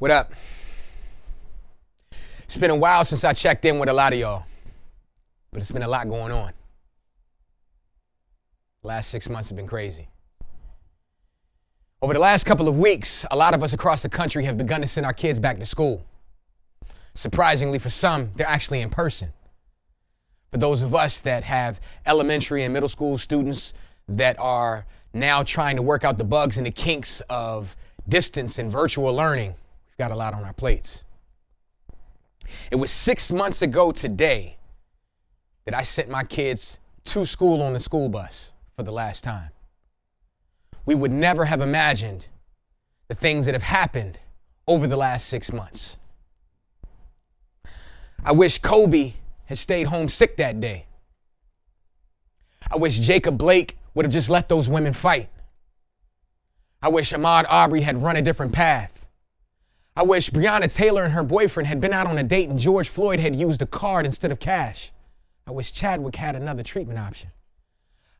What up? It's been a while since I checked in with a lot of y'all, but it's been a lot going on. The last 6 months have been crazy. Over the last couple of weeks, a lot of us across the country have begun to send our kids back to school. Surprisingly, for some, they're actually in person. For those of us that have elementary and middle school students that are now trying to work out the bugs and the kinks of distance and virtual learning, we've got a lot on our plates. It was 6 months ago today that I sent my kids to school on the school bus for the last time. We would never have imagined the things that have happened over the last 6 months. I wish Kobe had stayed home sick that day. I wish Jacob Blake would have just let those women fight. I wish Ahmaud Arbery had run a different path. I wish Breonna Taylor and her boyfriend had been out on a date and George Floyd had used a card instead of cash. I wish Chadwick had another treatment option.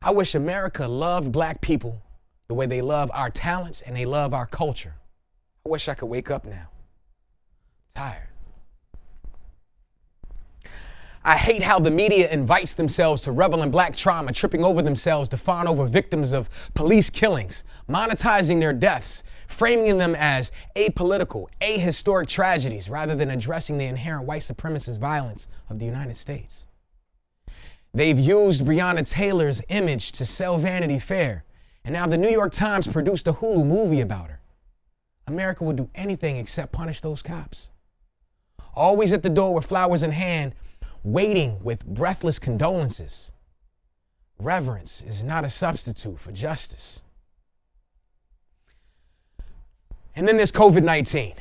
I wish America loved black people the way they love our talents and they love our culture. I wish I could wake up now. I'm tired. I hate how the media invites themselves to revel in black trauma, tripping over themselves to fawn over victims of police killings, monetizing their deaths, framing them as apolitical, ahistoric tragedies, rather than addressing the inherent white supremacist violence of the United States. They've used Breonna Taylor's image to sell Vanity Fair, and now the New York Times produced a Hulu movie about her. America would do anything except punish those cops. Always at the door with flowers in hand, waiting with breathless condolences. Reverence is not a substitute for justice. And then there's COVID-19.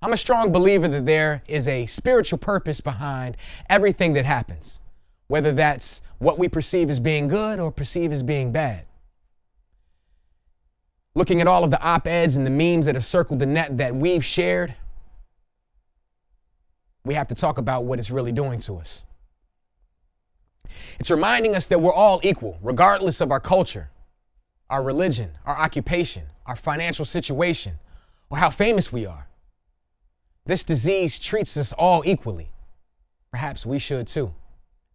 I'm a strong believer that there is a spiritual purpose behind everything that happens, whether that's what we perceive as being good or perceive as being bad. Looking at all of the op-eds and the memes that have circled the net that we've shared, we have to talk about what it's really doing to us. It's reminding us that we're all equal, regardless of our culture, our religion, our occupation, our financial situation, or how famous we are. This disease treats us all equally. Perhaps we should too.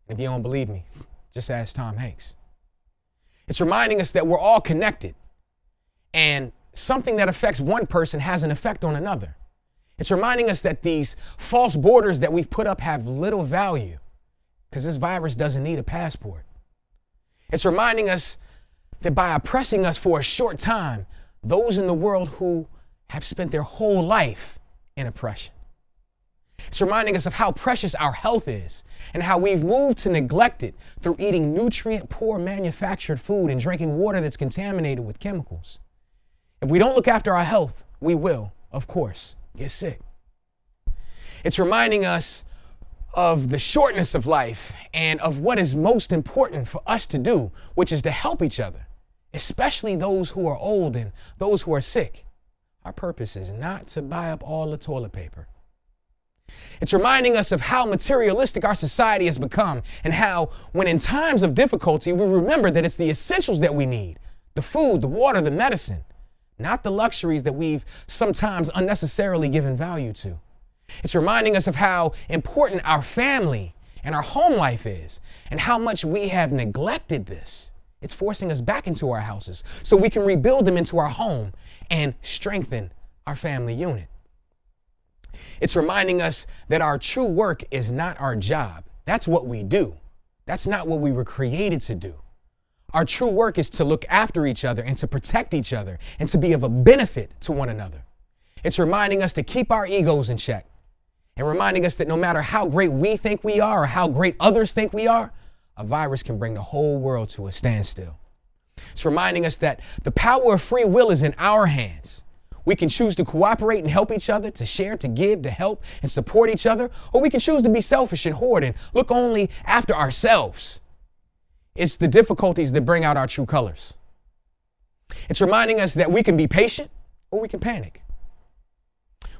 If you don't believe me, just ask Tom Hanks. It's reminding us that we're all connected, and something that affects one person has an effect on another. It's reminding us that these false borders that we've put up have little value because this virus doesn't need a passport. It's reminding us that by oppressing us for a short time, those in the world who have spent their whole life in oppression. It's reminding us of how precious our health is and how we've moved to neglect it through eating nutrient-poor manufactured food and drinking water that's contaminated with chemicals. If we don't look after our health, we will, of course, get sick. It's reminding us of the shortness of life and of what is most important for us to do, which is to help each other, especially those who are old and those who are sick. Our purpose is not to buy up all the toilet paper. It's reminding us of how materialistic our society has become and how, when in times of difficulty, we remember that it's the essentials that we need, the food, the water, the medicine, not the luxuries that we've sometimes unnecessarily given value to. It's reminding us of how important our family and our home life is and how much we have neglected this. It's forcing us back into our houses so we can rebuild them into our home and strengthen our family unit. It's reminding us that our true work is not our job. That's what we do. That's not what we were created to do. Our true work is to look after each other and to protect each other and to be of a benefit to one another. It's reminding us to keep our egos in check and reminding us that no matter how great we think we are or how great others think we are, a virus can bring the whole world to a standstill. It's reminding us that the power of free will is in our hands. We can choose to cooperate and help each other, to share, to give, to help and support each other, or we can choose to be selfish and hoard and look only after ourselves. It's the difficulties that bring out our true colors. It's reminding us that we can be patient or we can panic.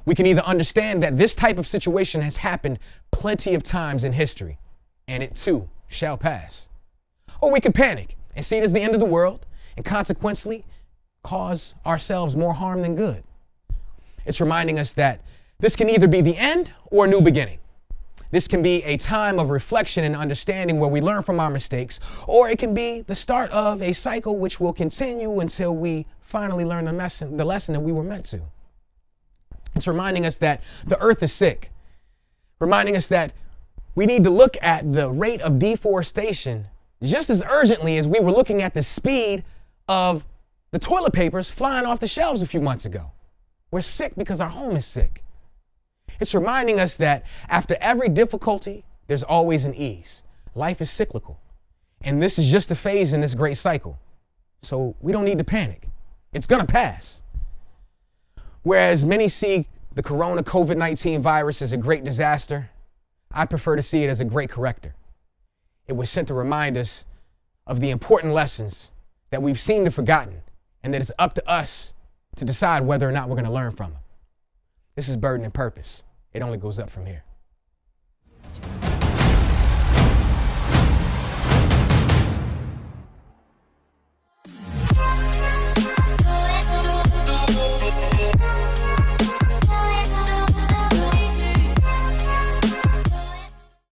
We can either understand that this type of situation has happened plenty of times in history, and it too shall pass. Or we can panic and see it as the end of the world and consequently cause ourselves more harm than good. It's reminding us that this can either be the end or a new beginning. This can be a time of reflection and understanding where we learn from our mistakes, or it can be the start of a cycle which will continue until we finally learn the lesson that we were meant to. It's reminding us that the earth is sick, reminding us that we need to look at the rate of deforestation just as urgently as we were looking at the speed of the toilet papers flying off the shelves a few months ago. We're sick because our home is sick. It's reminding us that after every difficulty, there's always an ease. Life is cyclical, and this is just a phase in this great cycle. So we don't need to panic. It's gonna pass. Whereas many see the corona COVID-19 virus as a great disaster, I prefer to see it as a great corrector. It was sent to remind us of the important lessons that we've seemed to have forgotten, and that it's up to us to decide whether or not we're gonna learn from them. This is Burden and Purpose. It only goes up from here.